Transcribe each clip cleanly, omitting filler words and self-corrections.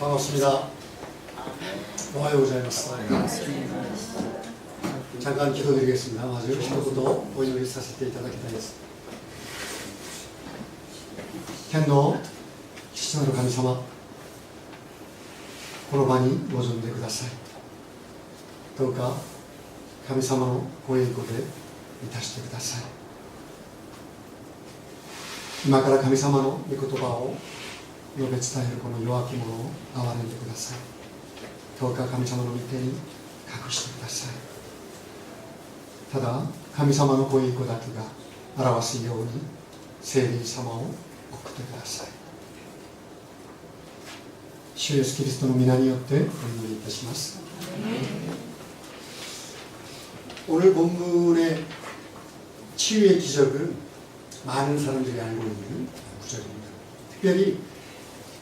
반갑습니다. 오하요 고자이마스. 잠깐 기도드리겠습니다. 마저 기도부터 오祈りさせていただきたいです。天の父なる神様、この場に臨んでください。どうか神様のご栄光で満たしてください。今から神様の御言葉を述べ伝えるこの弱き者を憐れんでください。どうか神様の御手に隠してください。ただ神様のご栄光だけが表すように聖霊様を送ってください。主イエスキリストの皆によってお祈りいたします。오늘 본문의 치유의 기적은 많은 사람들이 알고 있는 구절입니다. 특별히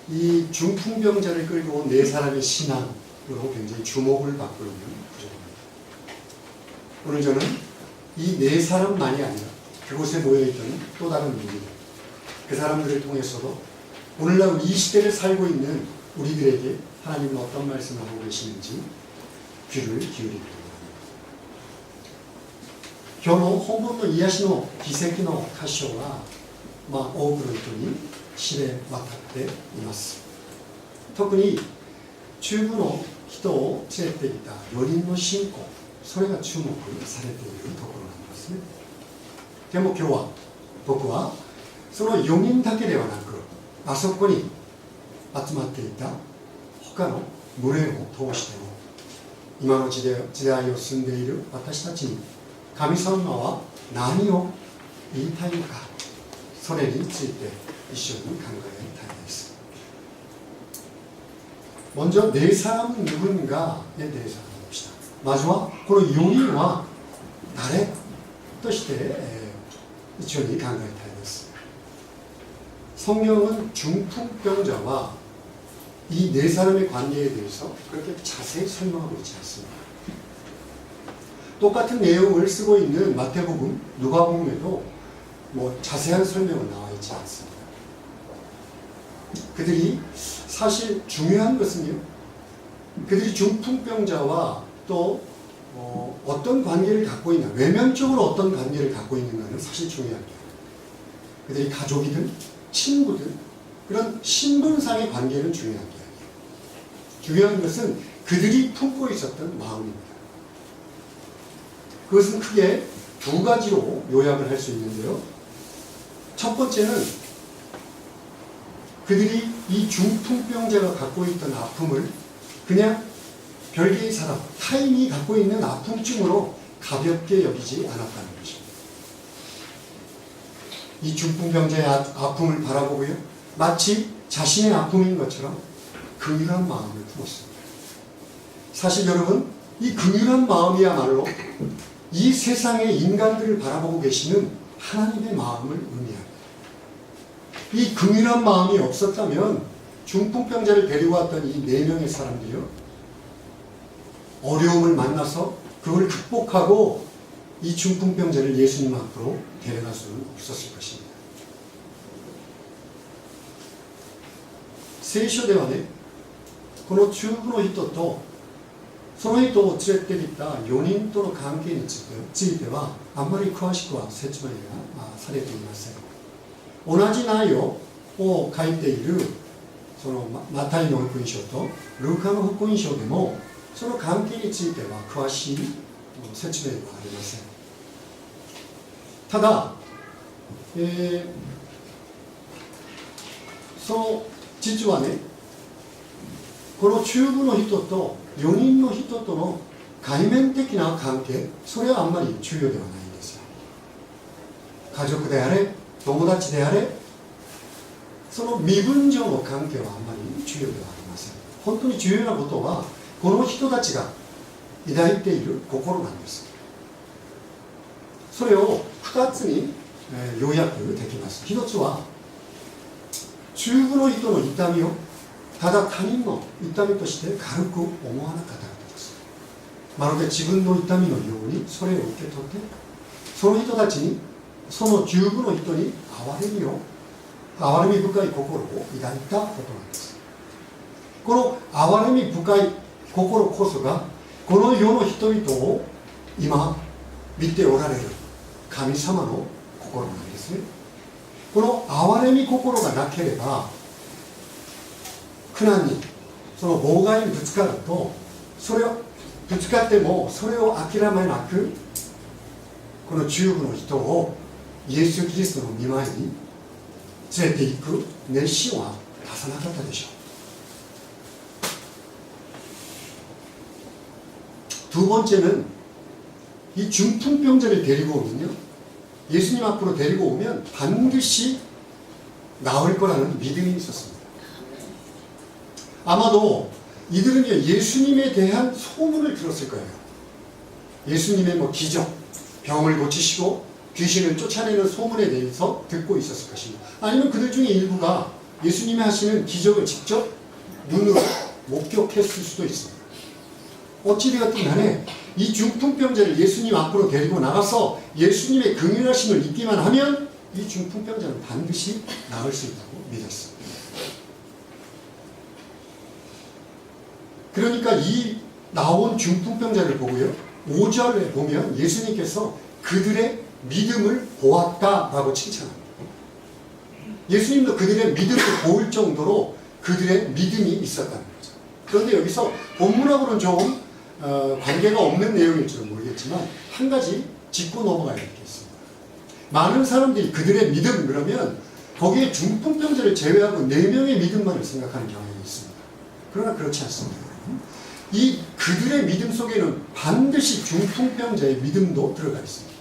이 중풍병자를 끌고 온 네 사람의 신앙으로 굉장히 주목을 받고 있는 구절입니다. 오늘 저는 이 네 사람만이 아니라 그곳에 모여있던 또 다른 인물, 그 사람들을 통해서도 오늘날 이 시대를 살고 있는 우리들에게 하나님은 어떤 말씀을 하고 계시는지 귀를 기울입니다. 今日の本文の癒しの奇跡の箇所は、多くの人に知れ渡っています。特に中部の人を連れていた4人の信仰、それが注目されているところなんですね。でも今日は僕はその4人だけではなく、あそこに集まっていた他の群れを通しても、今の時代を住んでいる私たちに神様は何を言いたいのか、それについて一緒に考えたいです。먼저 네 사람은 누군가에 대해서 봅시다. 마지막 그 4人は誰として一緒に考えたいです。 성경은 중풍병자와 이 네 사람의 관계에 대해서 그렇게 자세히 설명하고 있지 않습니다. 똑같은 내용을 쓰고 있는 마태복음, 누가복음에도 자세한 설명은 나와 있지 않습니다. 그들이 사실 중요한 것은요, 그들이 중풍병자와 또 어떤 관계를 갖고 있나, 외면적으로 어떤 관계를 갖고 있는가는 사실 중요한 게 아니에요. 그들이 가족이든 친구든 그런 신분상의 관계는 중요한 게 아니에요. 중요한 것은 그들이 품고 있었던 마음입니다. 그것은 크게 두 가지로 요약을 할 수 있는데요. 첫 번째는 그들이 이 중풍병자가 갖고 있던 아픔을 그냥 별개의 사람, 타인이 갖고 있는 아픔증으로 가볍게 여기지 않았다는 것입니다. 이 중풍병자의 아픔을 바라보고요, 마치 자신의 아픔인 것처럼 긍휼한 마음을 품었습니다. 사실 여러분, 이 긍휼한 마음이야말로 이 세상의 인간들을 바라보고 계시는 하나님의 마음을 의미합니다. 이 긍휼한 마음이 없었다면 중풍병자를 데리고 왔던 이 4명의 사람들이요, 어려움을 만나서 그걸 극복하고 이 중풍병자를 예수님 앞으로 데려갈 수는 없었을 것입니다. 聖書ではね、この中部の人とその人を連れてきた4人との関係についてはあんまり詳しくは説明がされていません。同じ内容を書いているそのマタイの福音書とルカの福音書でもその関係については詳しい説明はありません。ただ、その実はね、この中部の人と4人の人との外面的な関係、それはあんまり重要ではないんですよ。家族であれ、友達であれ、その身分上の関係はあんまり重要ではありません。本当に重要なことは、この人たちが抱いている心なんです。それを2つに要約できます。一つは、中部の人の痛みをただ他人の痛みとして軽く思わなかったことです。まるで自分の痛みのようにそれを受け取って、その人たちに、その中部の人に憐れみ深い心を抱いたことなんです。この憐れみ深い心こそがこの世の人々を今見ておられる神様の心なんですね。この憐れみ心がなければ苦難にその妨害にぶつかると、それをぶつかってもそれを諦めなくこの中部の人をイエス・キリストの御前に連れて行く熱心は出さなかったでしょう。두 번째는 이 중풍병자를 데리고 오면요, 예수님 앞으로 데리고 오면 반드시 나을 거라는 믿음이 있었습니다. 아마도 이들은요, 예수님에 대한 소문을 들었을 거예요. 예수님의 뭐 기적, 병을 고치시고 귀신을 쫓아내는 소문에 대해서 듣고 있었을 것입니다. 아니면 그들 중에 일부가 예수님이 하시는 기적을 직접 눈으로 목격했을 수도 있습니다. 어찌되었든 간에 이 중풍병자를 예수님 앞으로 데리고 나가서 예수님의 긍휼하심을 입기만 하면 이 중풍병자는 반드시 나을 수 있다고 믿었습니다. 그러니까 이 나온 중풍병자를 보고요, 5절에 보면 예수님께서 그들의 믿음을 보았다라고 칭찬합니다. 예수님도 그들의 믿음을 보일 정도로 그들의 믿음이 있었다는 거죠. 그런데 여기서 본문하고는 조금 관계가 없는 내용일지는 모르겠지만 한 가지 짚고 넘어가야 되겠습니다. 많은 사람들이 그들의 믿음 그러면 거기에 중풍병자를 제외하고 4명의 믿음만을 생각하는 경향이 있습니다. 그러나 그렇지 않습니다. 이 그들의 믿음 속에는 반드시 중풍병자의 믿음도 들어가 있습니다.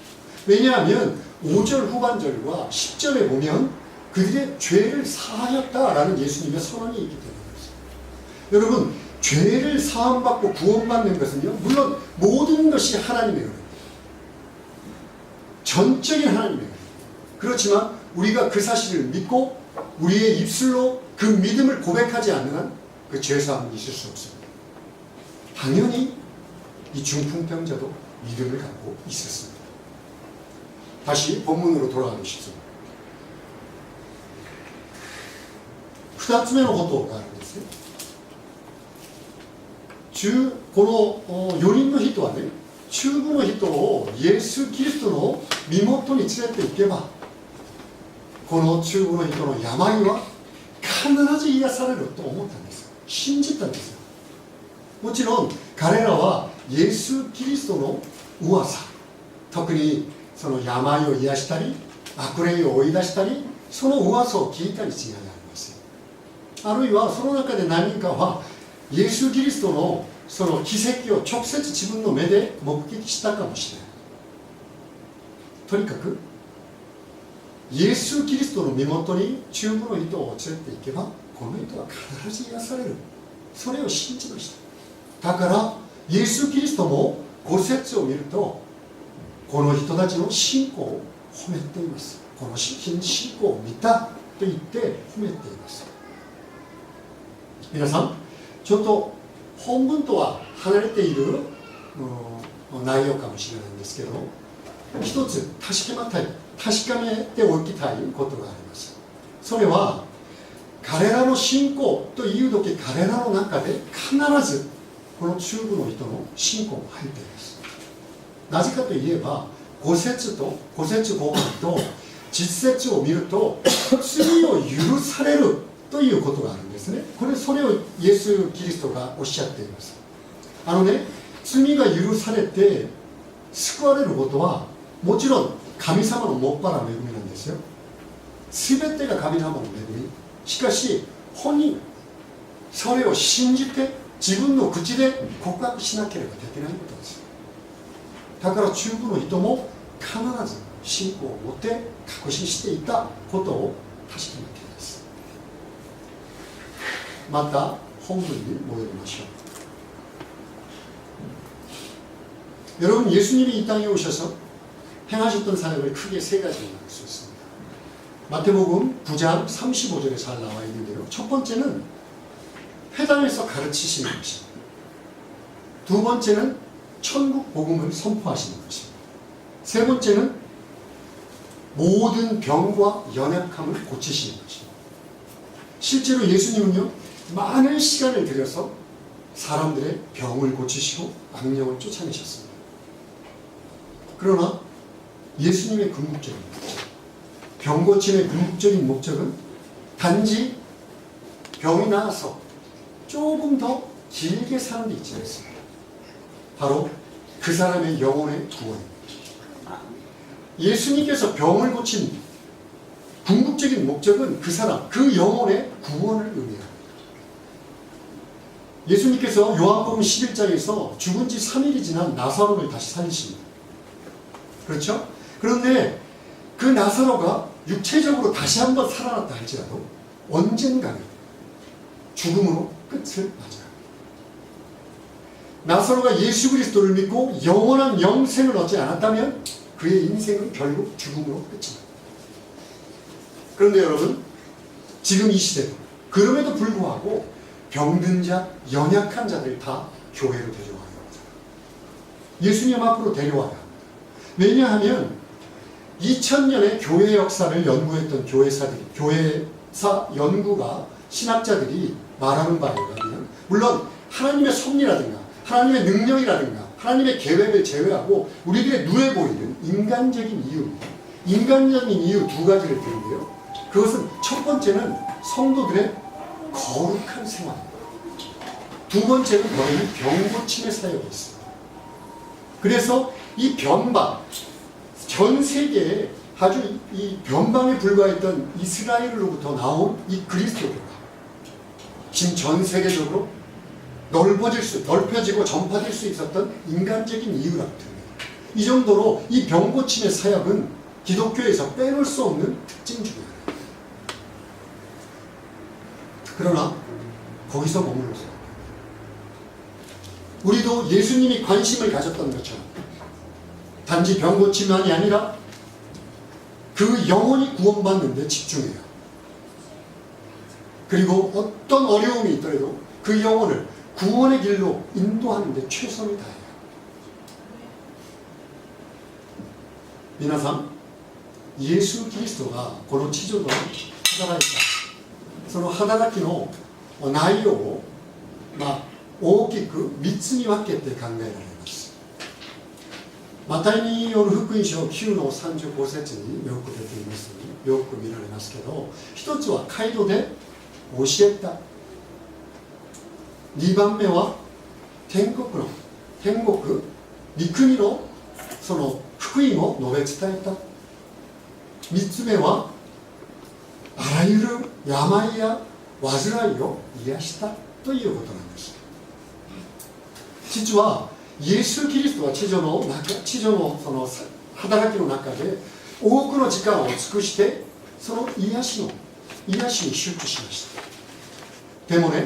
왜냐하면 5절 후반절과 10절에 보면 그들의 죄를 사하였다라는 예수님의 선언이 있기 때문입니다. 여러분, 죄를 사함받고 구원받는 것은요, 물론 모든 것이 하나님의 은혜입니다. 전적인 하나님의 은혜. 그렇지만 우리가 그 사실을 믿고 우리의 입술로 그 믿음을 고백하지 않는 한 그 죄사함이 있을 수 없습니다. 당연히 이 중풍병자도 믿음을 갖고 있었습니다. 다시 본문으로 돌아가고 싶습니다. 2つ目のことがあるんですね。この4人の人はね、中部の人をイエス・キリストの身元に連れて行けば、この中部の人の病は必ず癒されると思ったんです。信じたんですよ。もちろん彼らはイエス・キリストの噂、特にその病を癒したり悪霊を追い出したり、その噂を聞いたに違いありません。あるいはその中で何人かはイエス・キリストのその奇跡を直接自分の目で目撃したかもしれない。とにかくイエス・キリストの身元に中部の人を連れて行けば、この人は必ず癒される。それを信じました。だからイエス・キリストも5節を見ると、この人たちの信仰を褒めています。この信仰を見たと言って褒めています。皆さん、ちょっと本文とは離れている内容かもしれないんですけど、一つ確かめておきたいことがあります。それは彼らの信仰という時、彼らの中で必ずこの中部の人の信仰が入っています。なぜかといえば、5節後半と実節を見ると罪を許されるということがあるんですね。それをイエス・キリストがおっしゃっています。罪が許されて救われることはもちろん神様のもっぱら恵みなんですよ。すべてが神様の恵み。しかし本人それを信じて自分の口で告白しなければできないことです。だから中部の人も必ず信仰を持って確信していたことを確かめています。また本文に戻りましょう。여러분, 예수님이 이 땅에 오셔서 행하셨던 사역을 크게 3가지로 나눌 수 있습니다. 마태복음 9장 35절에 잘 나와 있는 대로 첫 번째는 회당에서 가르치시는 것입니다. 두 번째는 천국 복음을 선포하시는 것입니다. 세 번째는 모든 병과 연약함을 고치시는 것입니다. 실제로 예수님은요, 많은 시간을 들여서 사람들의 병을 고치시고 악령을 쫓아내셨습니다. 그러나 예수님의 궁극적인 목적, 병 고침의 궁극적인 목적은 단지 병이 나아서 조금 더 길게 사는 데 있지 않습니다. 바로 그 사람의 영혼의 구원입니다. 예수님께서 병을 고친 궁극적인 목적은 그 사람, 그 영혼의 구원을 의미합니다. 예수님께서 요한복음 11장에서 죽은 지 3일이 지난 나사로를 다시 살리십니다. 그렇죠? 그런데 그 나사로가 육체적으로 다시 한번 살아났다 할지라도 언젠가는 죽음으로 끝을 맞아요. 나사로가 예수 그리스도를 믿고 영원한 영생을 얻지 않았다면 그의 인생은 결국 죽음으로 끝이 납니다. 그런데 여러분, 지금 이 시대도 그럼에도 불구하고 병든 자, 연약한 자들 다 교회로 데려와야 합니다. 예수님 앞으로 데려와야 합니다. 왜냐하면 2000년의 교회 역사를 연구했던 교회사들이, 교회사 연구가 신학자들이 말하는 바에 의하면, 물론 하나님의 섭리라든가 하나님의 능력이라든가 하나님의 계획을 제외하고 우리들의 눈에 보이는 인간적인 이유입니다. 인간적인 이유 두 가지를 드는데요. 그것은 첫 번째는 성도들의 거룩한 생활입니다. 두 번째는 너희는 병 고침의 사역이 있습니다. 그래서 이 변방, 전 세계에 아주 이 변방에 불과했던 이스라엘로부터 나온 이 그리스도교가 지금 전 세계적으로 넓혀지고 전파될 수 있었던 인간적인 이유라고 듭니다. 이 정도로 이 병 고침의 사역은 기독교에서 빼놓을 수 없는 특징 중에 하나입니다. 그러나 거기서 머물러서 우리도 예수님이 관심을 가졌던 것처럼 단지 병 고침만이 아니라 그 영혼이 구원받는 데 집중해요. 그리고 어떤 어려움이 있더라도 그 영혼을 구원의 길로 인도하는 데 최선을 다해요.皆さん、예수 그리스도가この地上で働いたその働きの内容を、大きく3つに分けて考えられます。マタイによる福音書9の35節によく出ています。よく見られますけど、一つは街道で教えた。2番目は天国、御国のその福音を述べ伝えた。3つ目はあらゆる病や患いを癒したということなんです。実はイエス・キリストは地上のその働きの中で多くの時間を尽くしてその癒しに集中しました。でもね、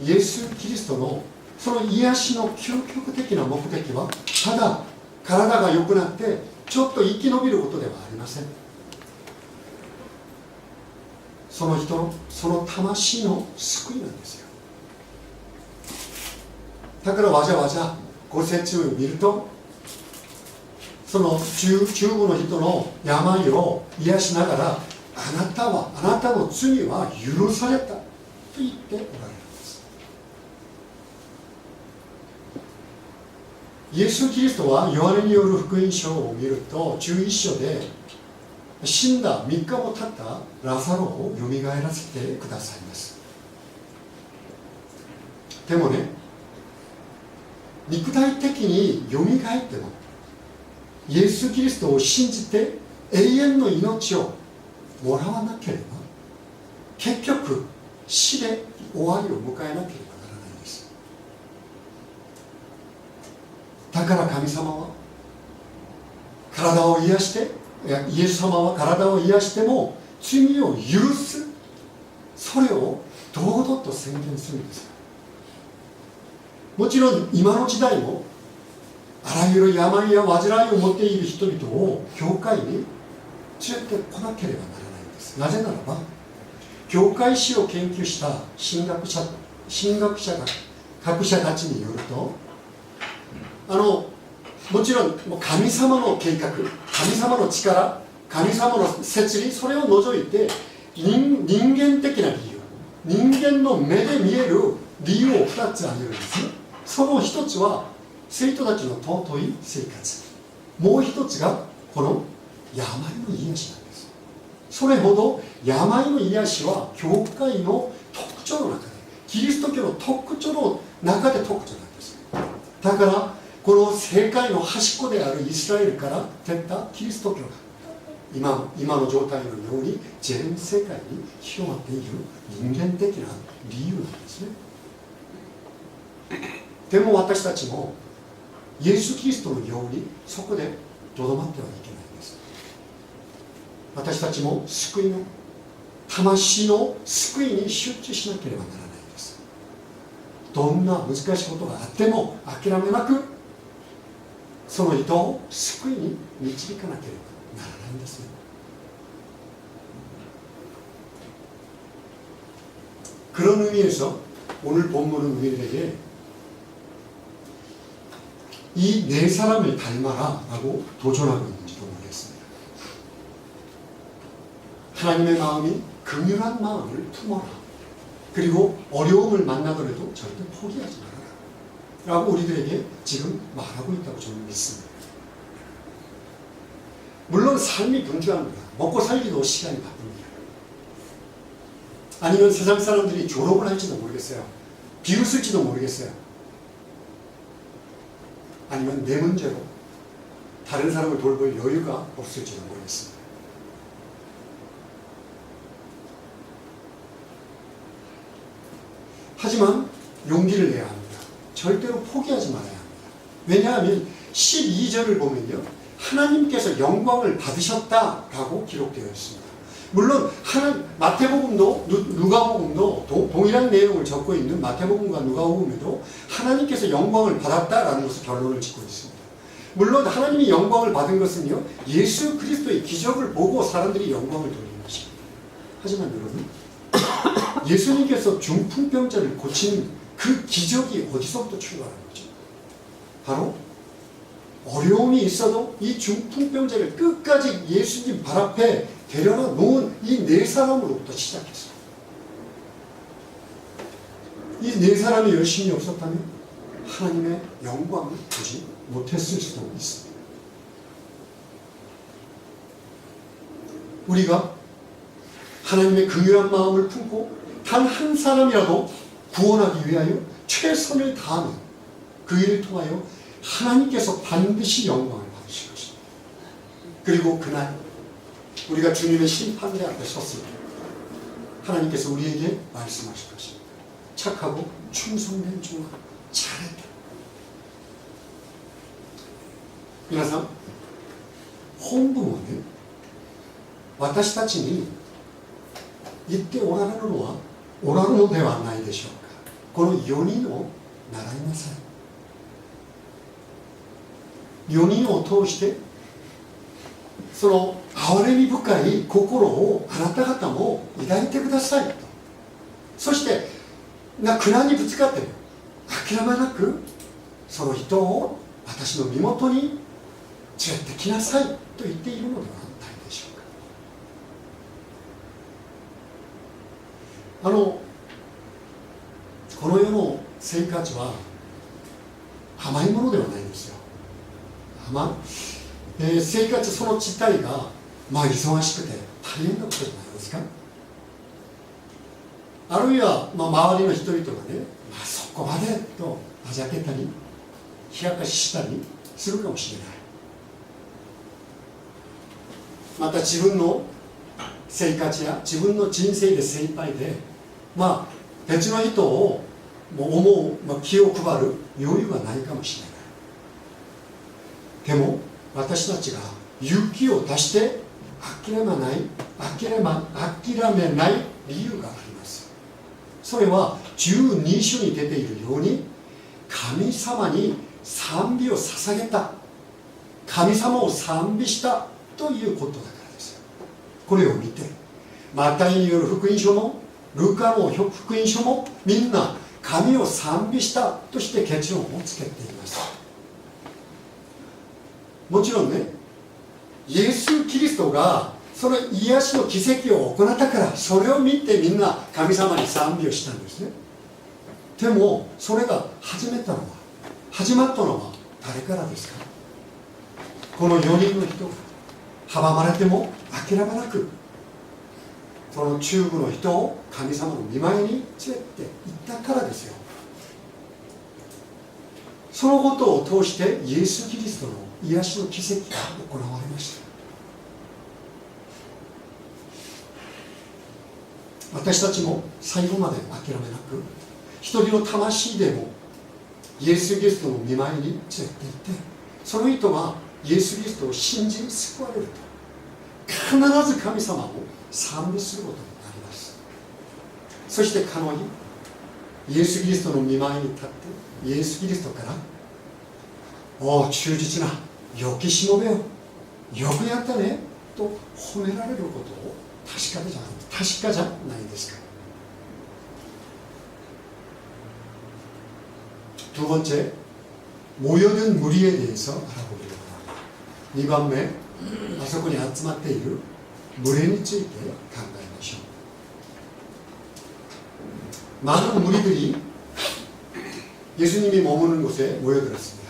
イエス・キリストのその癒しの究極的な目的はただ体が良くなってちょっと生き延びることではありません。その人のその魂の救いなんですよ。だからわざわざ5節を見るとその中部の人の病を癒しながらあなたの罪は許されたと言っておられるんです。イエス・キリストはヨハネによる福音書を見ると11章で死んだ3日も経ったラサロをよみがえらせてくださいます。でもね、肉体的によみがえってもイエス・キリストを信じて永遠の命をもらわなければ結局死で終わりを迎えなければならないんです。だから神様は体を癒してイエス様は体を癒しても罪を許す、それを堂々と宣言するんです。もちろん今の時代もあらゆる病や患いを持っている人々を教会に連れてこなければならないんです。なぜならば教会史を研究した神学者たちによるともちろん神様の計画、神様の力、神様の摂理、それを除いて人間的な理由、人間の目で見える理由を2つ挙げるんですね。その1つは生徒たちの尊い生活、もう1つがこの病の癒しなんです。それほど病の癒しは教会の特徴の中で、キリスト教の特徴の中で特徴なんです。だからこの世界の端っこであるイスラエルから出たキリスト教が今の状態のように全世界に広まっている人間的な理由なんですね。でも私たちもイエス・キリストのようにそこでとどまってはいけないんです。私たちも救いの魂の救いに集中しなければならないんです。どんな難しいことがあっても諦めなくその人を救いに導かなければならないんですね。그런 의미에서 오늘 본문은 우리에게 이 네 사람을 닮아라 라고 도전하고 있는지도 모르겠습니다. 하나님의 마음이 긍휼한 마음을 품어라. 그리고 어려움을 만나더라도 절대 포기하지 말아라 라고 우리들에게 지금 말하고 있다고 저는 믿습니다. 물론 삶이 분주합니다. 먹고 살기도 시간이 바쁩니다. 아니면 세상 사람들이 조롱을 할지도 모르겠어요. 비웃을지도 모르겠어요. 아니면 내 문제로 다른 사람을 돌볼 여유가 없을지도 모르겠습니다. 하지만 용기를 내야 합니다. 절대로 포기하지 말아야 합니다. 왜냐하면 12절을 보면요, 하나님께서 영광을 받으셨다라고 기록되어 있습니다. 물론 마태복음도 누가복음도 동일한 내용을 적고 있는 마태복음과 누가복음에도 하나님께서 영광을 받았다라는 것을 결론을 짓고 있습니다. 물론 하나님이 영광을 받은 것은요, 예수 그리스도의 기적을 보고 사람들이 영광을 돌리는 것입니다. 하지만 여러분, 예수님께서 중풍병자를 고치는 그 기적이 어디서부터 출발하는 거죠? 바로 어려움이 있어도 이 중풍병자를 끝까지 예수님 발 앞에 데려다 놓은 이 네 사람으로부터 시작했어요. 이 네 사람이 열심히 없었다면 하나님의 영광을 보지 못했을 수도 있습니다. 우리가 하나님의 긍휼한 마음을 품고 단 한 사람이라도 구원하기 위하여 최선을 다하면 그 일을 통하여 하나님께서 반드시 영광을 받으실 것입니다. 그리고 그날 우리가 주님의 심판대 앞에 섰을 때 하나님께서 우리에게 말씀하실 것입니다. 착하고 충성된 종아, 잘했다. 皆さん、本文はね、私たちに言っておられるのではないでしょうか。この4人を習いなさい。4人を通してその憐れみ深い心をあなた方も抱いてくださいと。そして苦難にぶつかって諦めなくその人を私の身元に連れてきなさいと言っているのではないでしょうか。この世の生活は甘いものではないんですよ。生活その実態が忙しくて大変なことじゃないですか。あるいは周りの人々がね、そこまでとあざけたり冷やかししたりするかもしれない。また自分の生活や自分の人生で精一杯で別の人を思う、気を配る余裕がないかもしれない。でも私たちが勇気を出して諦めない理由があります。それは12章に出ているように、神様に賛美を捧げた、神様を賛美したということだからです。これを見てマタイによる福音書もルカの福音書もみんな神を賛美したとして結論をつけています。もちろんね、イエス・キリストがその癒しの奇跡を行ったから、それを見てみんな神様に賛美をしたんですね。でもそれが始まったのは誰からですか？この4人の人が阻まれても諦めなく、その中部の人を神様の御前に連れて行ったからですよ。そのことを通してイエス・キリストの癒しの奇跡が行われました。私たちも最後まで諦めなく、一人の魂でもイエス・キリストの御前に連れて行って、その人がイエス・キリストを信じ救われると、必ず神様を賛美することになります。そして彼女、イエス・キリストの御前に立って、イエス・キリストから「おお、忠実なよきしもべよ、よくやったね」と褒められることを確かじゃないですか。두 번째, 모여든 무리에 대해서 알아보기로 합니다. 2番目、あそこに集まっている群れについて考えましょう。 많은 무리들이 예수님이 머무는 곳에 모여들었습니다.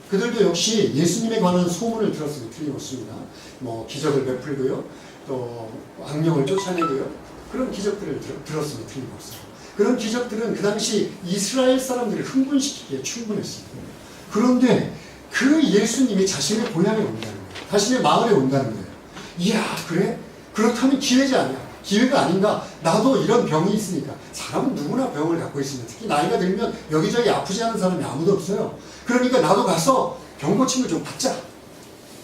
그들도 역시 예수님에 관한 소문을 들었으면 틀림없습니다. 뭐 기적을 베풀고요, 또 악령을 쫓아내고요, 그런 기적들을 들었으면 틀림없어요. 그런 기적들은 그 당시 이스라엘 사람들을 흥분시키기에 충분했습니다. 그런데 그 예수님이 자신의 고향에 온다는 거예요. 자신의 마을에 온다는 거예요. 이야, 그래? 그렇다면 기회지 아니야? 기회가 아닌가? 나도 이런 병이 있으니까. 사람은 누구나 병을 갖고 있습니다. 특히 나이가 들면 여기저기 아프지 않은 사람이 아무도 없어요. 그러니까 나도 가서 병 고침을 좀 받자.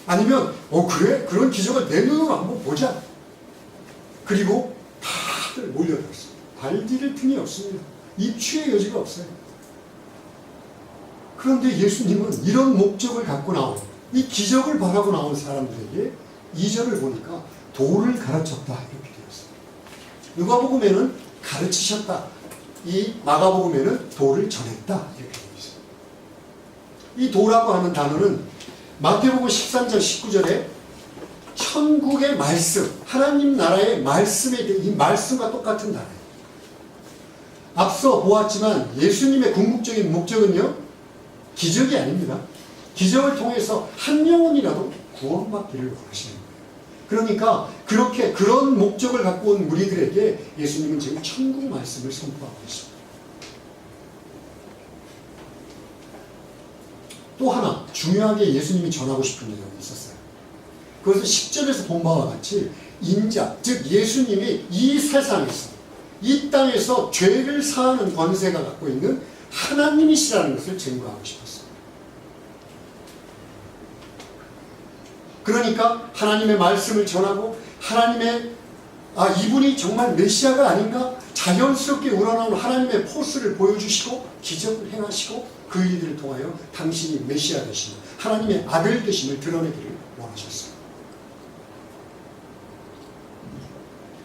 아니면 그래? 그런 기적을 내 눈으로 한번 보자. 그리고 다들 몰려들었어요. 발 디딜 틈이 없습니다. 입추의 여지가 없어요. 그런데 예수님은 이런 목적을 갖고 나온, 이 기적을 바라고 나온 사람들에게 2절을 보니까 도를 가르쳤다 이렇게 되어 있습니다. 누가복음에는 가르치셨다, 이 마가복음에는 도를 전했다 이렇게 되어 있습니다. 이 도라고 하는 단어는 마태복음 13장 19절에 천국의 말씀, 하나님 나라의 말씀에 대해 이 말씀과 똑같은 단어예요. 앞서 보았지만 예수님의 궁극적인 목적은요, 기적이 아닙니다. 기적을 통해서 한 영혼이라도 구원받기를 원하시는 거예요. 그러니까 그런 목적을 갖고 온 무리들에게 예수님은 지금 천국 말씀을 선포하고 있습니다. 또 하나 중요하게 예수님이 전하고 싶은 내용이 있었어요. 그것은 10절에서 본 바와 같이 인자, 즉 예수님이 이 세상에서, 이 땅에서 죄를 사하는 권세가 갖고 있는 하나님이시라는 것을 증거하고 싶었어요. 그러니까 하나님의 말씀을 전하고 이분이 정말 메시아가 아닌가? 자연스럽게 우러나온 하나님의 포스를 보여주시고 기적을 행하시고 그 일들을 통하여 당신이 메시아 되심을, 하나님의 아들 되심을 드러내기를 원하셨어요.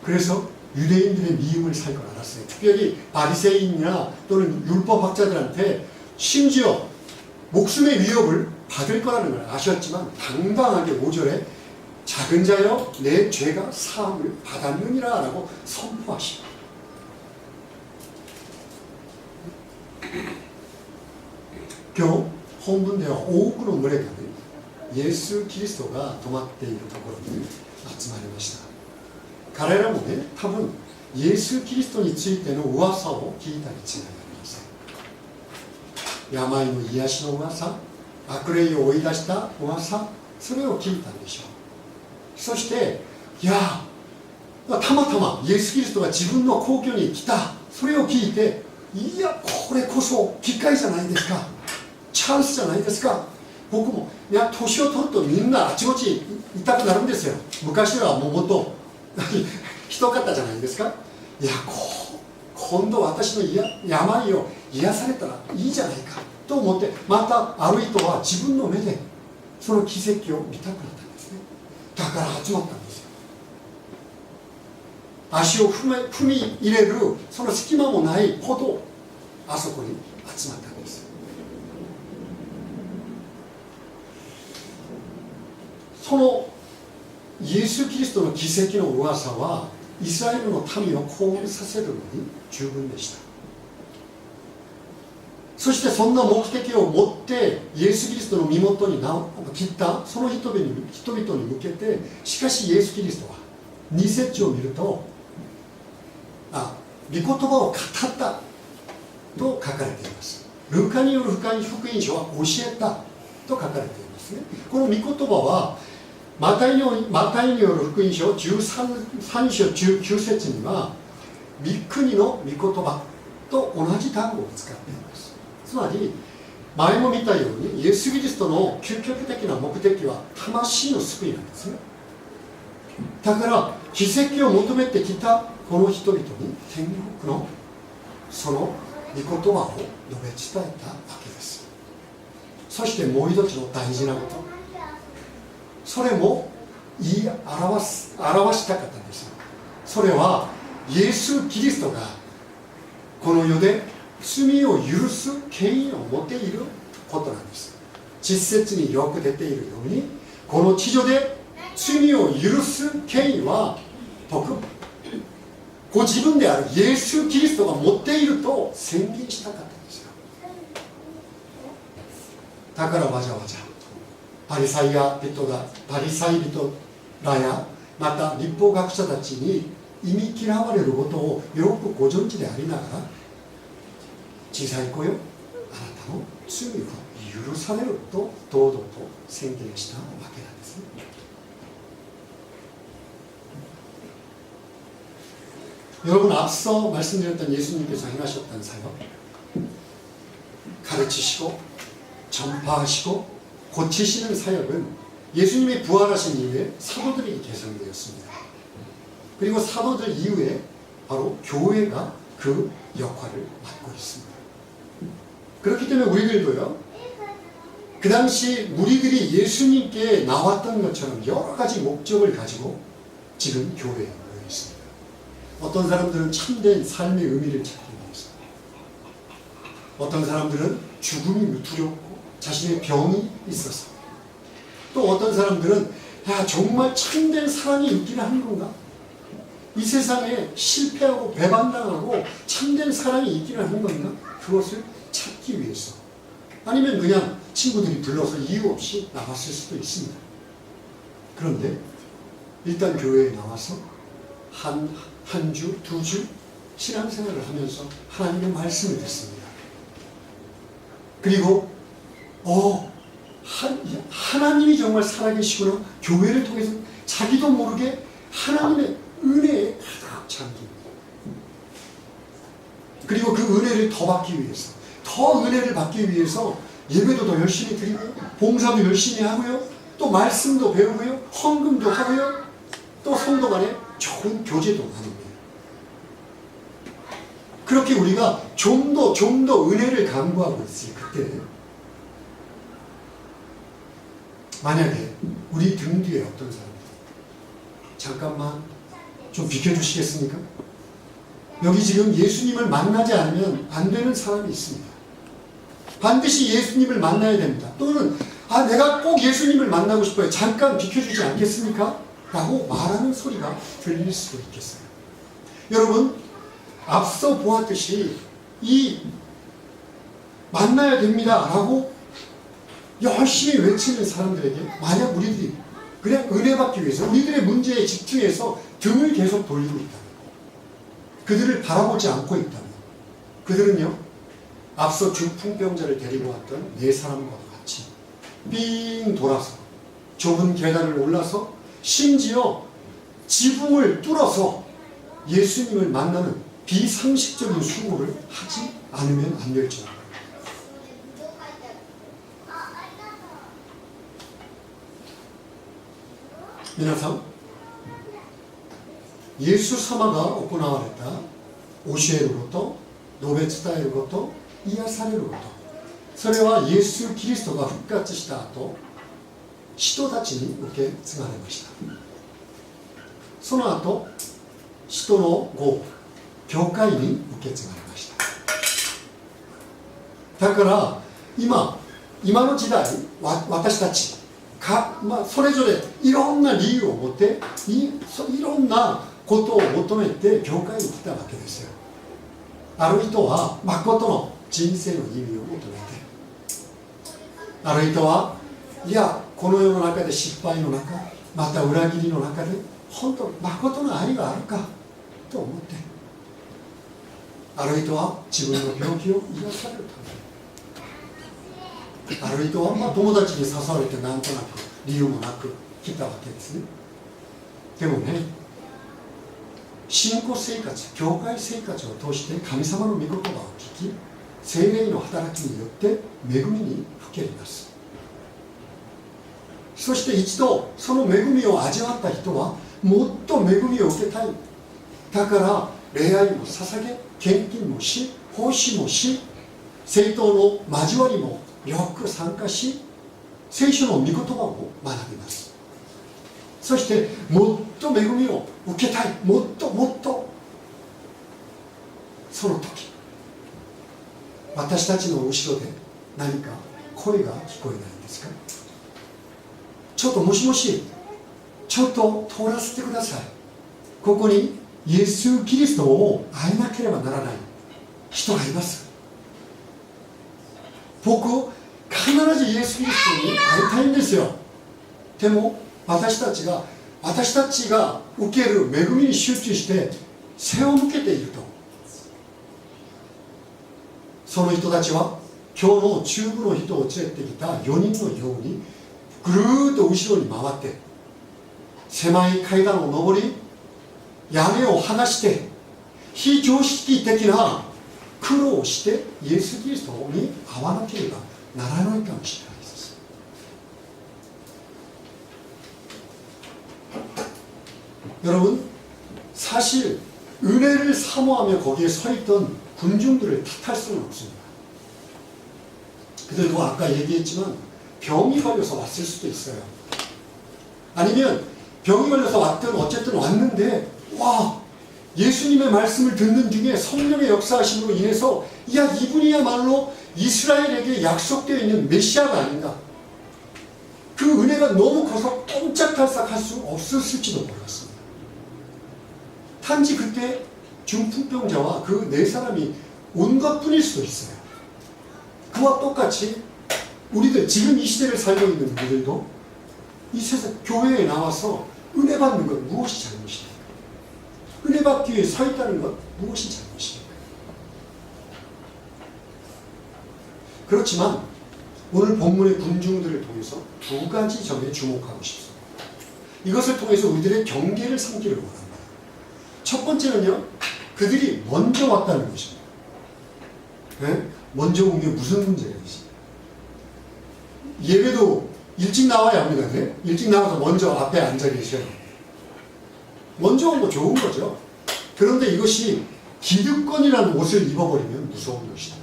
그래서 유대인들의 미움을 살 걸 알았어요. 특별히 바리새인이나 또는 율법학자들한테 심지어 목숨의 위협을 받을 거라는 걸 아셨지만 당당하게 5절에 작은 자여 내 죄가 사함을 받았느니라 라고 선포하시고,今日本文では多くの群れがね、イエス・キリストが泊まっているところに集まりました。彼らもね、多分イエス・キリストについての噂を聞いたに違いありません。病の癒しの噂、悪霊を追い出した噂、それを聞いたんでしょう。そしてたまたまイエス・キリストが自分の皇居に来た、それを聞いて、いやこれこそ機会じゃないですか、チャンスじゃないですか。僕も年を取るとみんなあちこち行きたくなるんですよ。昔はもっとひどかったじゃないですか。今度私の病を癒されたらいいじゃないかと思って、またある人は自分の目でその奇跡を見たくなったんですね。だから集まったんですよ。足を踏み入れるその隙間もないほどあそこに集まったんです。そのイエス・キリストの奇跡の噂はイスラエルの民を興奮させるのに十分でした。そしてそんな目的を持ってイエス・キリストの身元に切ったその人々に向けて、しかしイエス・キリストは2節を見ると、御言葉を語ったと書かれています。ルカによる福音書は教えたと書かれていますね。この御言葉はマタイによる福音書13章19節には御国の御言葉と同じ単語を使っています。つまり前も見たようにイエス・キリストの究極的な目的は魂の救いなんですね。だから奇跡を求めてきたこの人々に天国のその御言葉を述べ伝えたわけです。そしてもう一つの大事なこと、それも言い表したかったんですよ。それはイエス・キリストがこの世で罪を許す権威を持っていることなんです。実説によく出ているように、この地上で罪を許す権威はご自分であるイエス・キリストが持っていると宣言したかったんですよ。だからわざわざパリサイ人らやまた立法学者たちに忌み嫌われることをよくご存知でありながら、小さい子よ、あなたの罪は許されると堂々と宣言したわけなんですね。여러분 앞서 말씀드렸던 예수님께서 행하셨던 사역, 가르치시고 전파하시고 고치시는 사역은 예수님이 부활하신 이후에 사도들이 개성되었습니다. 그리고 사도들 이후에 바로 교회가 그 역할을 맡고 있습니다. 그렇기 때문에 우리들도요, 그 당시 무리들이 예수님께 나왔던 것처럼 여러 가지 목적을 가지고 지금 교회에 모여 있습니다. 어떤 사람들은 참된 삶의 의미를 찾기 위해서, 어떤 사람들은 죽음이 두렵고 자신의 병이 있어서, 또 어떤 사람들은 정말 참된 사랑이 있기는 한 건가? 이 세상에 실패하고 배반당하고 참된 사랑이 있기는 한 건가? 그것을 찾기 위해서, 아니면 그냥 친구들이 불러서 이유 없이 나갔을 수도 있습니다. 그런데 일단 교회에 나와서 한 주, 2주 신앙생활을 하면서 하나님의 말씀을 듣습니다. 그리고 하나님이 정말 살아계시구나, 교회를 통해서 자기도 모르게 하나님의 은혜에 가득 잠깁니다. 그리고 그 은혜를 더 받기 위해서, 더 은혜를 받기 위해서 예배도 더 열심히 드리고 봉사도 열심히 하고요, 또 말씀도 배우고요, 헌금도 하고요, 또 성도 간에 좋은 교제도 나눕니다. 그렇게 우리가 좀 더 은혜를 강구하고 있을 그때, 만약에 우리 등 뒤에 어떤 사람들, 잠깐만 좀 비켜주시겠습니까? 여기 지금 예수님을 만나지 않으면 안 되는 사람이 있습니다. 반드시 예수님을 만나야 됩니다. 또는 내가 꼭 예수님을 만나고 싶어요. 잠깐 비켜주지 않겠습니까? 라고 말하는 소리가 들릴 수도 있겠어요. 여러분, 앞서 보았듯이 이 만나야 됩니다 라고 열심히 외치는 사람들에게 만약 우리들이 그냥 은혜 받기 위해서 우리들의 문제에 집중해서 등을 계속 돌리고 있다면, 그들을 바라보지 않고 있다면, 그들은요, 앞서 중풍병자를 데리고 왔던 네 사람과도 같이 삥 돌아서 좁은 계단을 올라서 심지어 지붕을 뚫어서 예수님을 만나는 비상식적인 수고를 하지 않으면 안 될지어다.皆さん、イエス様が行われた教えること、述べ伝えること、癒されること、それはイエス・キリストが復活した後、使徒たちに受け継がれました。その後、使徒の後、教会に受け継がれました。だから今の時代、私たちそれぞれいろんな理由を持っていろんなことを求めて教会に来たわけですよ。ある人は誠の人生の意味を求めて、ある人はいやこの世の中で失敗の中、また裏切りの中で本当誠の愛があるかと思って、ある人は自分の病気を癒されるため、ある人は友達に誘われてなんとなく理由もなく来たわけですね。でもね、信仰生活、教会生活を通して神様の御言葉を聞き、聖霊の働きによって恵みにふけります。そして一度その恵みを味わった人はもっと恵みを受けたい。だから礼愛も捧げ、献金もし、奉仕もし、政党の交わりもよく参加し、聖書の御言葉を学びます。そしてもっと恵みを受けたい、もっともっと。その時、私たちの後ろで何か声が聞こえないですか？ちょっともしもし、ちょっと通らせてください。ここにイエス・キリストを会えなければならない人がいます。僕必ずイエス・キリストに会いたいんですよ。でも私たちが受ける恵みに集中して背を向けていると、その人たちは今日の中部の人を連れてきた4人のようにぐるーっと後ろに回って狭い階段を上り、屋根を剥がして非常識的な苦労をしてイエス・キリストに会わなければならないかもしれないです。여러분, 사실 은혜를 사모하며 거기에 서 있던 군중들을 탓할 수는 없습니다. 그들도 아까 얘기했지만 병이 걸려서 왔을 수도 있어요. 아니면 병이 걸려서 왔든 어쨌든 왔는데 와, 예수님의 말씀을 듣는 중에 성령의 역사하심으로 인해서 야, 이분이야말로 이스라엘에게 약속되어 있는 메시아가 아닌가. 그 은혜가 너무 커서 꼼짝달싹 할 수 없었을지도 모르겠습니다. 단지 그때 중풍병자와 그 네 사람이 온 것뿐일 수도 있어요. 그와 똑같이 우리들 지금 이 시대를 살고 있는 우리들도 이 세상 교회에 나와서 은혜 받는 것 무엇이 잘못입니까? 은혜 받기 위해 서 있다는 것 무엇이 잘못입니까? 그렇지만 오늘 본문의 군중들을 통해서 두 가지 점에 주목하고 싶습니다. 이것을 통해서 우리들의 경계를 삼기를 원합니다. 첫 번째는요, 그들이 먼저 왔다는 것입니다. 네? 먼저 온 게 무슨 문제가 있습니까? 예배도 일찍 나와야 합니다. 네? 일찍 나와서 먼저 앞에 앉아 계셔요. 먼저 온 거 좋은 거죠. 그런데 이것이 기득권이라는 옷을 입어버리면 무서운 것이다.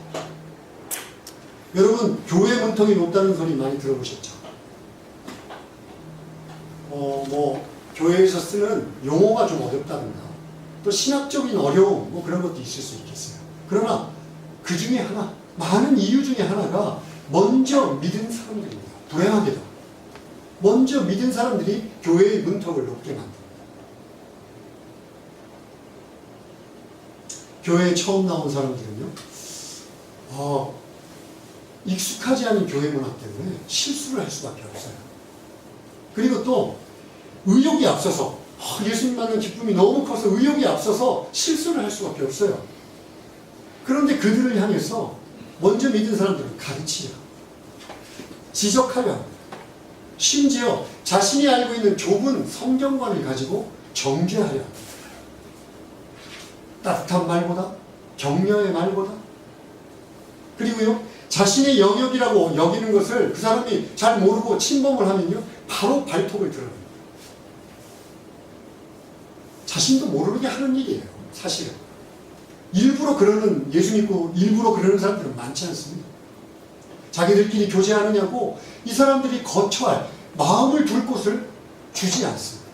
여러분, 교회 문턱이 높다는 소리 많이 들어보셨죠? 교회에서 쓰는 용어가 좀 어렵다든가, 또 신학적인 어려움, 그런 것도 있을 수 있겠어요. 그러나 그 중에 하나, 많은 이유 중에 하나가 먼저 믿은 사람들입니다. 불행하게도. 먼저 믿은 사람들이 교회의 문턱을 높게 만듭니다. 교회에 처음 나온 사람들은요, 익숙하지 않은 교회 문화 때문에 실수를 할 수밖에 없어요. 그리고 또 의욕이 앞서서 예수님 만난 기쁨이 너무 커서 의욕이 앞서서 실수를 할 수밖에 없어요. 그런데 그들을 향해서 먼저 믿은 사람들은 가르치려, 지적하려 합니다. 심지어 자신이 알고 있는 좁은 성경관을 가지고 정죄하려 합니다. 따뜻한 말보다, 격려의 말보다, 그리고요, 자신의 영역이라고 여기는 것을 그 사람이 잘 모르고 침범을 하면요, 바로 발톱을 드러냅니다. 자신도 모르게 하는 일이에요, 사실은. 일부러 그러는, 예수 믿고 일부러 그러는 사람들은 많지 않습니다. 자기들끼리 교제하느냐고 이 사람들이 거처할, 마음을 둘 곳을 주지 않습니다.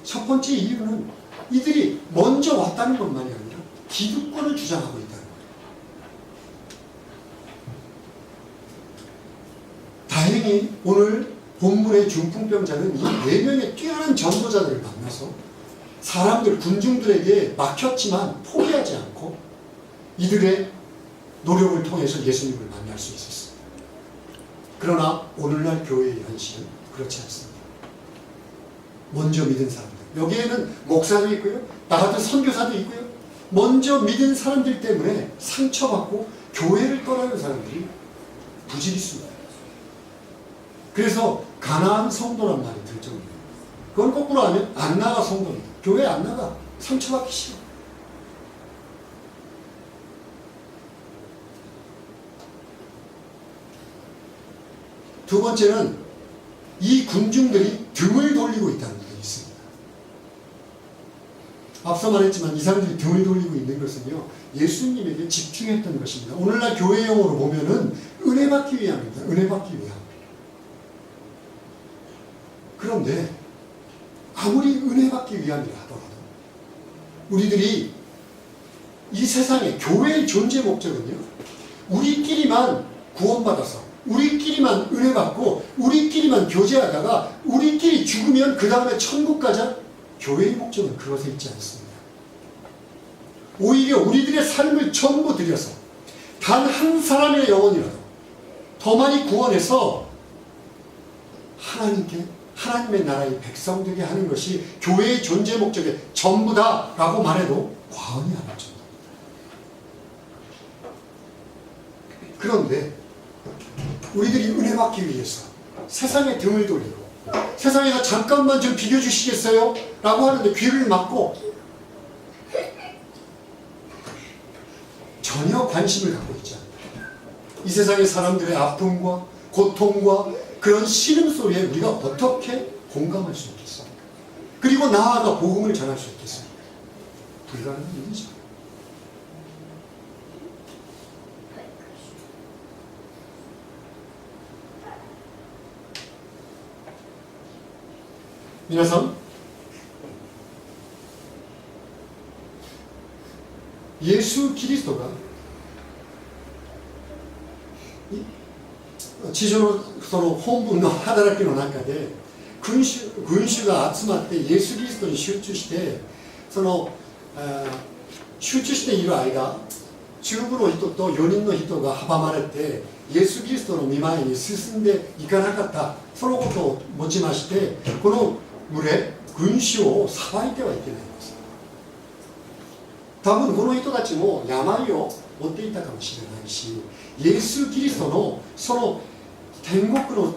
첫 번째 이유는 이들이 먼저 왔다는 것만이 아니라 기득권을 주장하고 있다는 거예요. 다행히 오늘 본문의 중풍병자는 이 4명의 뛰어난 전도자들을 만나서 사람들, 군중들에게 막혔지만 포기하지 않고 이들의 노력을 통해서 예수님을 만날 수 있었습니다. 그러나 오늘날 교회의 현실은 그렇지 않습니다. 먼저 믿은 사람들, 여기에는 목사도 있고요, 나 같은 선교사도 있고요, 먼저 믿은 사람들 때문에 상처받고 교회를 떠나는 사람들이 부지기수입니다. 그래서 가난한 성도란 말이 들 정도입니다. 그건 거꾸로 하면 안 나가 성도입니다. 교회 안 나가. 상처받기 싫어. 두 번째는 이 군중들이 등을 돌리고 있다는 것이 있습니다. 앞서 말했지만 이 사람들이 등을 돌리고 있는 것은요, 예수님에게 집중했던 것입니다. 오늘날 교회 용어로 보면은 은혜 받기 위함입니다. 은혜 받기 위함. 그런데 아무리 은혜 받기 위함이라 하더라도 우리들이 이 세상에 교회의 존재 목적은요, 우리끼리만 구원받아서 우리끼리만 은혜 받고 우리끼리만 교제하다가 우리끼리 죽으면 그 다음에 천국 가자, 교회의 목적은 그것에 있지 않습니다. 오히려 우리들의 삶을 전부 들여서 단 한 사람의 영혼이라도 더 많이 구원해서 하나님의 나라의 백성 되게 하는 것이 교회의 존재 목적의 전부다라고 말해도 과언이 아닐 정도입니다. 그런데 우리들이 은혜 받기 위해서 세상에 등을 돌리고 세상에서 잠깐만 좀 비켜주시겠어요? 라고 하는데 귀를 막고 전혀 관심을 갖고 있지 않다. 이 세상의 사람들의 아픔과 고통과 그런 신음소리에 우리가 어떻게 공감할 수 있겠습니까? 그리고 나아가 복음을 전할 수 있겠습니까? 불가능한 일이죠.皆さん, 예수 그리스도가地上のその本文の働きの中で群衆が集まってイエス・キリストに集中して集中している間、中部の人と4人の人が阻まれてイエス・キリストの御前に進んでいかなかった、そのことをもちましてこの群れ、群衆を裁いてはいけないんです。多分この人たちも病を負っていたかもしれないし、イエス・キリストのその天国の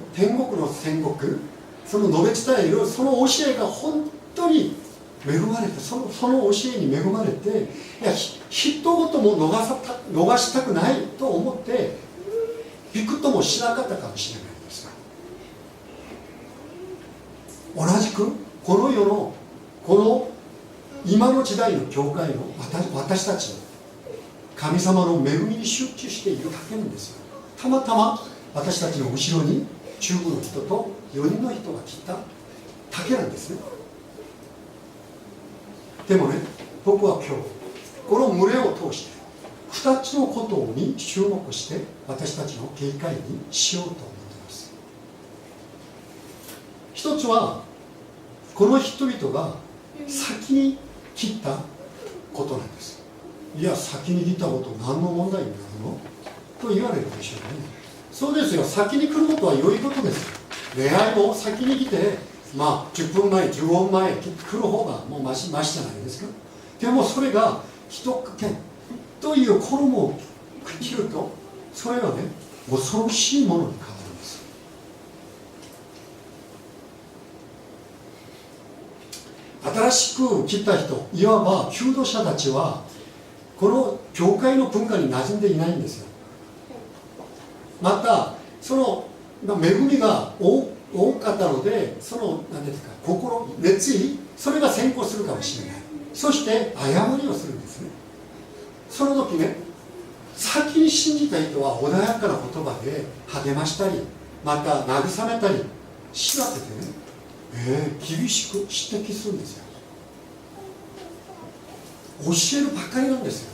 宣告、その述べ伝えるその教えが本当に恵まれて、その教えに恵まれて、いや一言も逃したくないと思ってびくともしなかったかもしれないです。同じくこの世のこの今の時代の教会の私たちの神様の恵みに集中しているだけなんですよ。たまたま私たちの後ろに中部の人と4人の人が来ただけなんですね。でもね、僕は今日この群れを通して2つのことに注目して私たちの警戒にしようと思っています。一つはこの人々が先に切ったことなんです。いや、先に切ったこと何の問題になるのと言われるでしょうね。そうですよ、先に来ることは良いことです。恋愛も先に来て、10分前、15分前来る方がもうマシじゃないですか。でもそれが一件という衣を着ると、それはね、恐ろしいものに変わるんです。新しく来た人、いわば求道者たちはこの教会の文化に馴染んでいないんですよ。またその恵みが多かったので、その何ですか、熱意、それが先行するかもしれない。そして誤りをするんですね。その時ね、先に信じた人は穏やかな言葉で励ましたり、また慰めたりしなくてね、厳しく指摘するんですよ。教えるばかりなんですよ。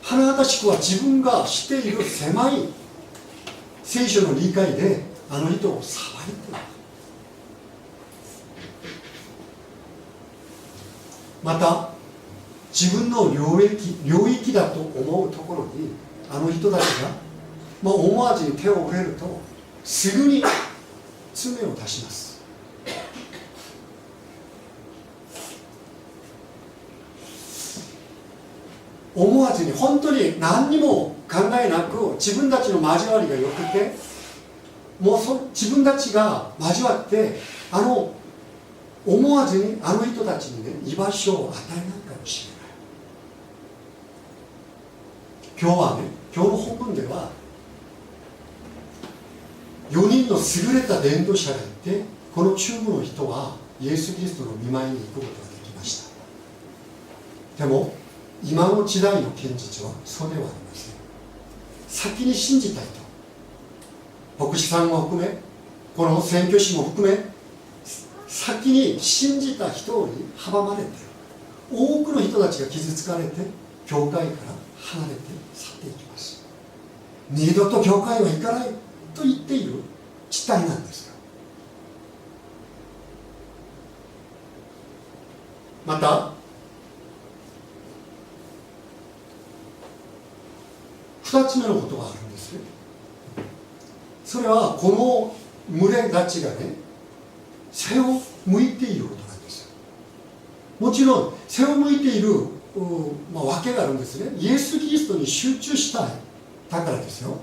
華々しくは自分がしている狭い聖書の理解であの人を裁いている。また自分の領域だと思うところにあの人たちが、思わずに手を触れるとすぐに罪を出します。思わずに本当に何にも考えなく自分たちの交わりがよくて、もう自分たちが交わって思わずにあの人たちにね居場所を与えないかもしれない。今日の本文では4人の優れた伝道者がいて、この中部の人はイエス・キリストの御前に行くことができました。でも今の時代の現実はそうではありません。先に信じたいと、牧師さんも含めこの宣教師も含め先に信じた人に阻まれて、多くの人たちが傷つかれて教会から離れて去っていきます。二度と教会は行かないと言っている地帯なんですよ。また2つ目のことがあるんですよ。それはこの群れたちがね背を向いていることなんですよ。もちろん背を向いているわけがあるんですね。イエス・キリストに集中したいだからですよ。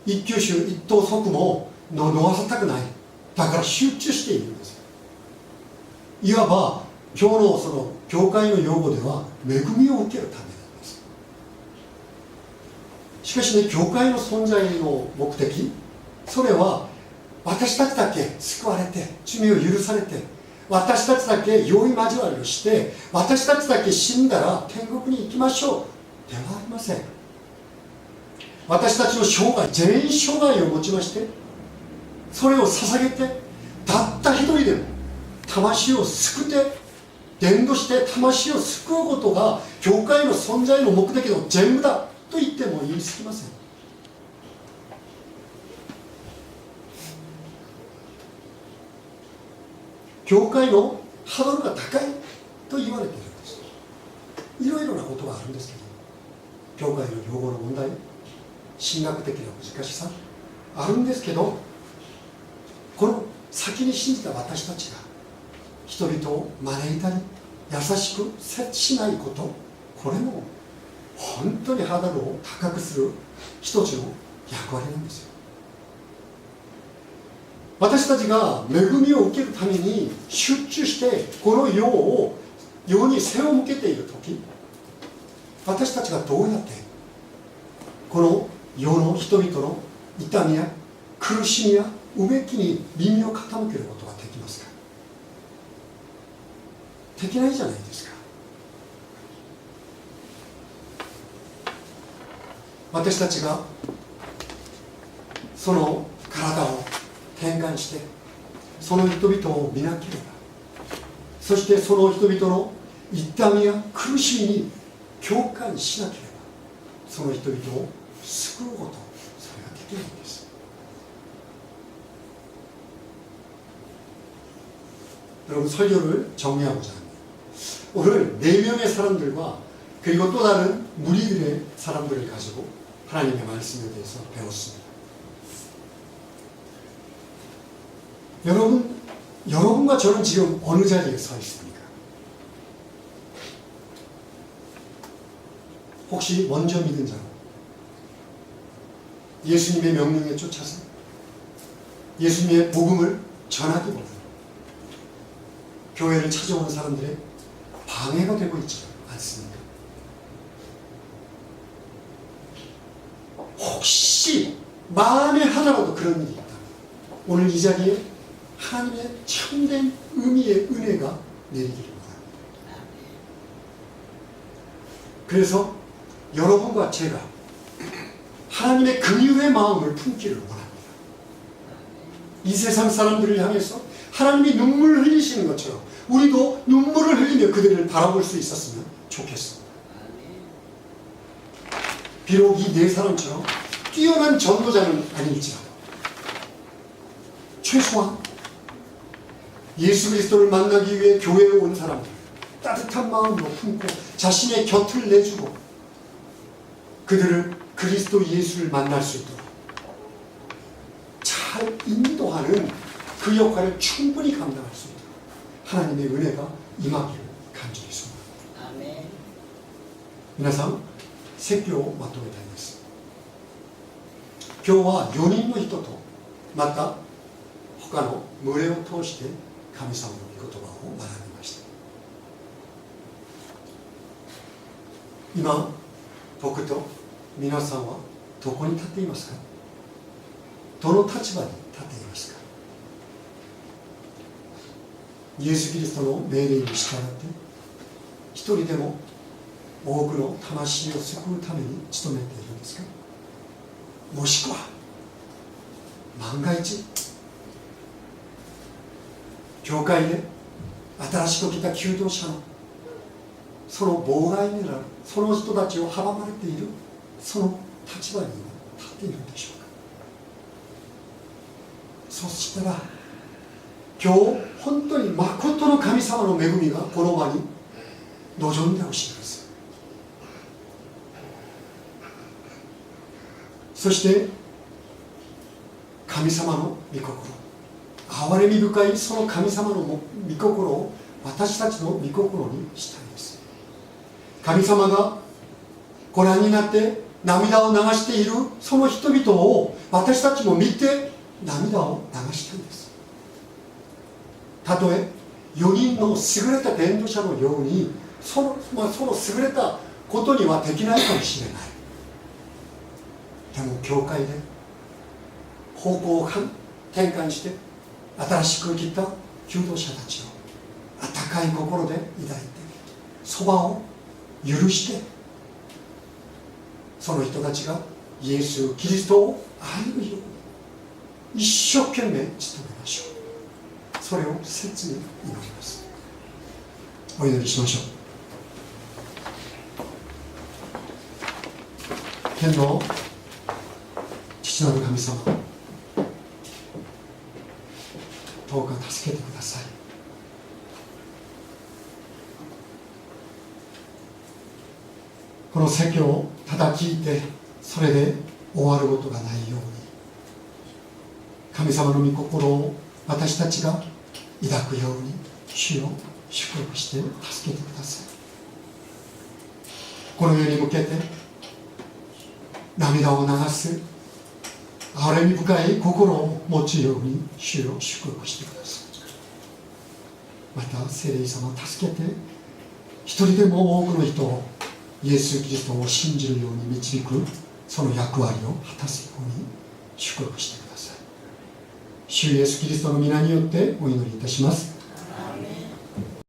一挙手一投足も逃さたくない、だから集中しているんですよ。いわば今日のその教会の用語では恵みを受けるためなんです。しかしね、教会の存在の目的、それは私たちだけ救われて罪を許されて、私たちだけ良い交わりをして、私たちだけ死んだら天国に行きましょうではありません。私たちの生涯、全員生涯をもちましてそれを捧げて、たった一人でも魂を救って伝道して魂を救うことが教会の存在の目的の全部だと言っても言い過ぎません。教会のハードルが高いと言われているんです。いろいろなことがあるんですけど、教会の用語の問題、神学的な難しさあるんですけど、この先に信じた私たちが人々を招いたり優しく接しないこと、これも本当にハードルを高くする一つの役割なんですよ。私たちが恵みを受けるために集中してこの世に背を向けているとき、私たちがどうやってこの世の人々の痛みや苦しみやうめきに耳を傾けることができますか？できないじゃないですか。私たちがその体を転換してその人々を見なければ、そしてその人々の痛みや苦しみに共感しなければ、その人々を救うこと、それはできないんです。여러분 설교를 정리하고자 합니다. 오늘 4명의 사람들과 그리고 또 다른 무리들의 사람들을 가지고 하나님의 말씀에 대해서 배웠습니다. 여러분과 저는 지금 어느 자리에 서 있습니까? 혹시 먼저 믿은 자로 예수님의 명령에 쫓아서 예수님의 복음을 전하기보다 교회를 찾아오는 사람들의 방해가 되고 있지 않습니까? 혹시 만에 하나라도 그런 일이 있다, 오늘 이 자리에 하나님의 참된 의미의 은혜가 내리기를 원합니다. 그래서 여러분과 제가 하나님의 긍휼의 마음을 품기를 원합니다. 이 세상 사람들을 향해서 하나님이 눈물을 흘리시는 것처럼 우리도 눈물을 흘리며 그들을 바라볼 수 있었으면 좋겠습니다. 비록 이 네 사람처럼 뛰어난 전도자는 아닐지라도 최소한 예수 그리스도를 만나기 위해 교회에 온 사람들 따뜻한 마음으로 품고 자신의 곁을 내주고 그들을 그리스도 예수를 만날 수 있도록 잘 인도하는 그 역할을 충분히 감당할 수 있도록 하나님의 은혜가 임하기를 간절히 소원합니다. 아멘. 皆さん、説教をまとめたいです。今日は4人の人とまた他の群れを通して神様の御言葉を学びました。今僕と皆さんはどこに立っていますか？どの立場に立っていますか？イエス・キリストの命令に従って一人でも多くの魂を救うために努めているんですか？もしくは万が一教会で新しく来た求道者のその妨害になるその人たちを阻まれているその立場に立っているんでしょうか？そしたら今日本当に誠の神様の恵みがこの場に望んでほしいです。そして神様の御心、憐れみ深いその神様の御心を私たちの御心にしたいです。神様がご覧になって涙を流しているその人々を私たちも見て涙を流したいです。たとえ4人の優れた伝道者のようにその優れたことにはできないかもしれない。でも教会で方向を転換して新しく来た求道者たちを温かい心で抱いてそばを許してその人たちがイエス・キリストを愛るように一生懸命努めましょう。それを切に祈ります。お祈りしましょう。天の父なる神様、どうか助けてください。この説教をただ聞いてそれで終わることがないように神様の御心を私たちが抱くように主を祝福して助けてください。この世に向けて涙を流す憐れみ深い心を持つように主を祝福してください。また聖霊様を助けて一人でも多くの人をイエス・キリストを信じるように導くその役割を果たすように祝福してください。主イエス・キリストの皆によってお祈りいたします。